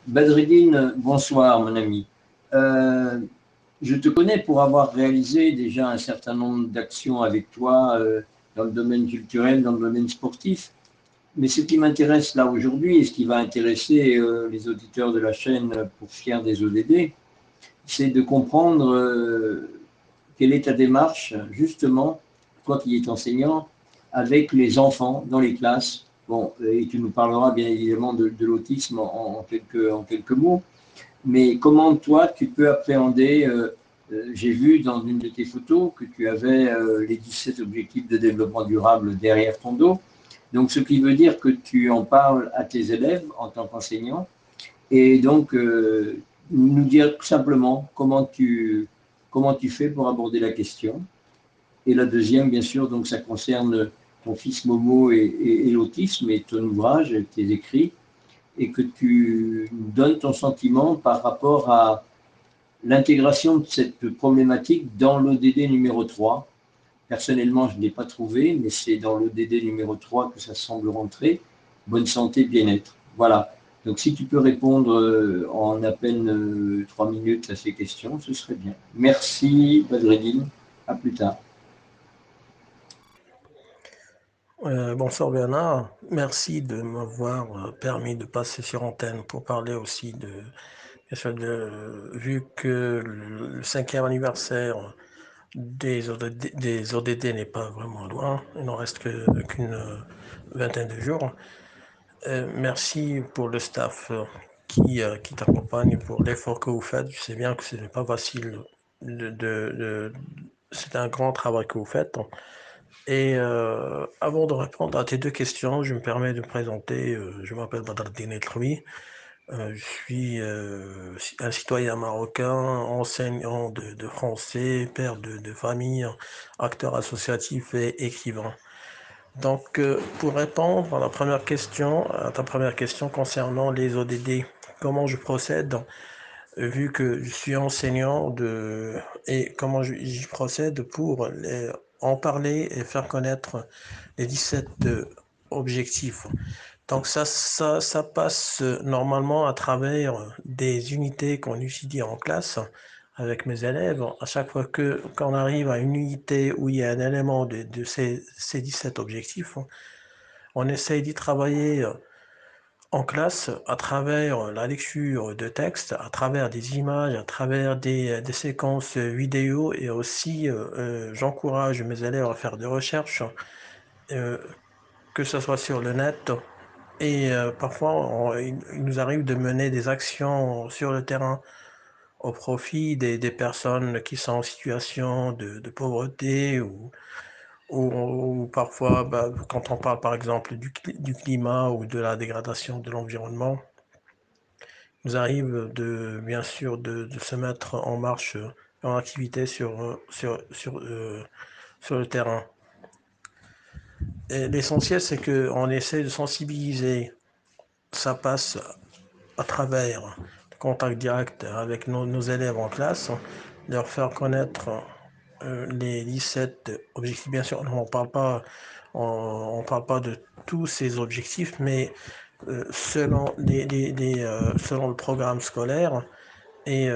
Badreddine, bonsoir mon ami. Euh, je te connais pour avoir réalisé déjà un certain nombre d'actions avec toi dans le domaine culturel, dans le domaine sportif. Mais ce qui m'intéresse là aujourd'hui et ce qui va intéresser les auditeurs de la chaîne pour Fier des ODD, c'est de comprendre quelle est ta démarche, justement, toi qui es enseignant, avec les enfants dans les classes. Bon, et tu nous parleras bien évidemment de l'autisme en quelques mots. Mais comment toi, tu peux appréhender, j'ai vu dans une de tes photos que tu avais les 17 objectifs de développement durable derrière ton dos. Donc, ce qui veut dire que tu en parles à tes élèves en tant qu'enseignant. Et donc, nous dire simplement comment tu fais pour aborder la question. Et la deuxième, bien sûr, donc ça concerne ton fils Momo et l'autisme et ton ouvrage, et tes écrits, et que tu nous donnes ton sentiment par rapport à l'intégration de cette problématique dans l'ODD numéro 3. Personnellement, je ne l'ai pas trouvé, mais c'est dans l'ODD numéro 3 que ça semble rentrer. Bonne santé, bien-être. Voilà. Donc, si tu peux répondre en à peine 3 minutes à ces questions, ce serait bien. Merci, Badreddine. À plus tard. Bonsoir Bernard, merci de m'avoir permis de passer sur antenne pour parler aussi vu que le 5e anniversaire des ODD n'est pas vraiment loin, il n'en reste qu'une vingtaine de jours. Merci pour le staff qui t'accompagne, pour l'effort que vous faites. Je sais bien que ce n'est pas facile, c'est un grand travail que vous faites. Et avant de répondre à tes deux questions, je me permets de me présenter. Je m'appelle Badreddine Eltroui. Je suis un citoyen marocain, enseignant de français, père de famille, acteur associatif et écrivain. Donc, pour répondre à à ta première question concernant les ODD, comment je procède, vu que je suis enseignant et comment j'y procède pour en parler et faire connaître les 17 objectifs. Donc ça passe normalement à travers des unités qu'on étudie en classe avec mes élèves. À chaque fois qu'on arrive à une unité où il y a un élément de ces 17 objectifs, on essaye d'y travailler en classe à travers la lecture de textes, à travers des images, à travers des séquences vidéo, et aussi j'encourage mes élèves à faire des recherches, euh, que ce soit sur le net, et parfois il nous arrive de mener des actions sur le terrain au profit des personnes qui sont en situation de pauvreté, ou parfois, quand on parle par exemple du climat ou de la dégradation de l'environnement, il nous arrive bien sûr de se mettre en marche, en activité sur le terrain. Et l'essentiel, c'est qu'on essaie de sensibiliser. Ça passe à travers le contact direct avec nos élèves en classe, leur faire connaître les 17 objectifs. Bien sûr, on parle pas de tous ces objectifs, mais selon selon le programme scolaire. Et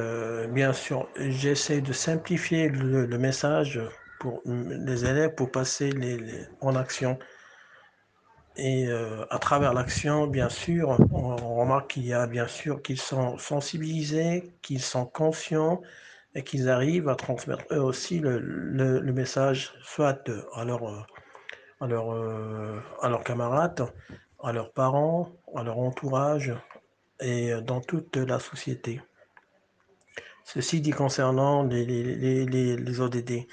bien sûr, j'essaie de simplifier le message pour les élèves pour passer en action. Et à travers l'action, bien sûr, on remarque qu'il y a bien sûr qu'ils sont sensibilisés, qu'ils sont conscients et qu'ils arrivent à transmettre eux aussi le message, soit à leurs camarades, à leurs parents, à leur entourage et dans toute la société. Ceci dit concernant les ODD.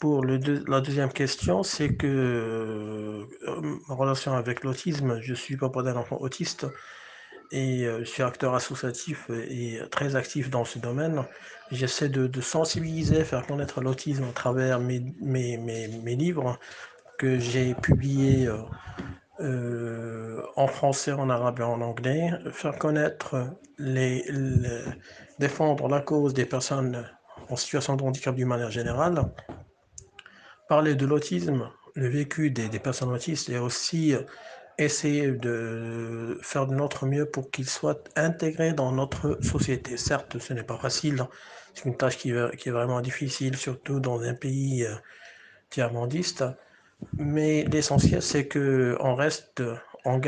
Pour la deuxième question, c'est que en relation avec l'autisme, je suis papa d'un enfant autiste et je suis acteur associatif et très actif dans ce domaine. J'essaie de sensibiliser, faire connaître l'autisme à travers mes livres que j'ai publiés en français, en arabe et en anglais, faire connaître défendre la cause des personnes en situation de handicap d'une manière générale, parler de l'autisme, le vécu des personnes autistes, et aussi essayer de faire de notre mieux pour qu'ils soient intégrés dans notre société. Certes, ce n'est pas facile, hein. C'est une tâche qui est vraiment difficile, surtout dans un pays tiers-mondiste. Mais l'essentiel, c'est que on reste au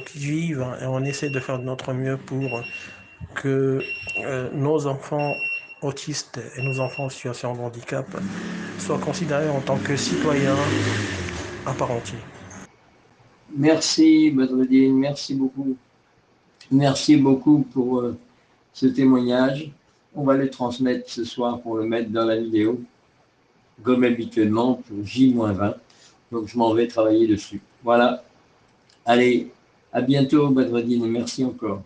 qui-vive, hein, et on essaie de faire de notre mieux pour que nos enfants autistes et nos enfants en situation de handicap soient considérés en tant que citoyens à part entière. Merci, Badreddine, merci beaucoup. Merci beaucoup pour ce témoignage. On va le transmettre ce soir pour le mettre dans la vidéo, comme habituellement, pour J-20. Donc, je m'en vais travailler dessus. Voilà. Allez, à bientôt, Badreddine, et merci encore.